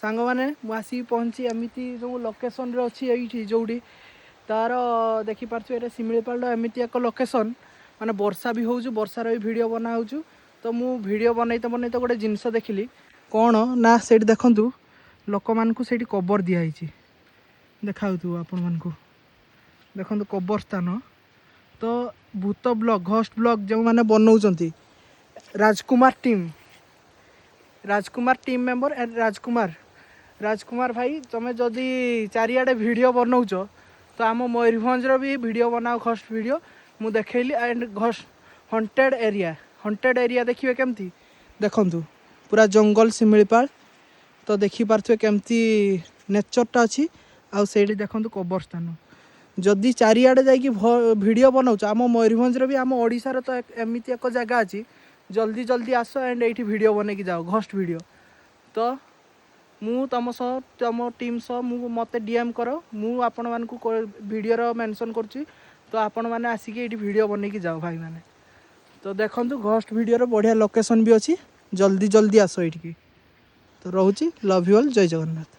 सांग मैंने मुझे पहुँची एमती जो लोकेशन रे अच्छी ये जोड़ी तार देखिपारे ये शिमिलीपाल एमती एक लोकेशन माने वर्षा भी हो वर्षार भी भिड बना हो तो मु भिड बनते बनते गोटे जिनस देखिली कौन ना से देखु लोक मानू से कबर दिखाई देखा आपण मानू देखो कबर स्थान तो भूत ब्लॉग घोस्ट ब्लॉग जो मैंने बनाऊँ राजकुमार टीम मेंबर एंड राजकुमार भाई तुम जदि चारिआडे वीडियो बनाऊच तो आम मयूरभंज भी वीडियो बनाओ घोस्ट वीडियो मु देखली एंड घोस्ट हंटेड एरिया देखिए केमती देखंतु पूरा जंगल शिमिलीपाल तो देखिपारे केमती नेचरटा अच्छी आउ से देखो कबर स्थान जदि चारिआडे जाकि वीडियो बनाऊच आम मयूरभंज भी आम ओडिशार तो एमती एक जगह अच्छी जल्दी जल्दी आस एंड ये वीडियो बन जाओ घोस्ट वीडियो तो मु तुम सह तुम टीम सह मत डीएम कर मु आपण मानकु वीडियो मेंशन करुच्ची तो आपण मैंने आसिक ये वीडियो बन जाओ भाई मैंने तो देखो घोस्ट वीडियो बढ़िया लोकेशन भी अच्छी जल्दी जल्दी आस ये तो रोची लव यू ऑल जय जगन्नाथ।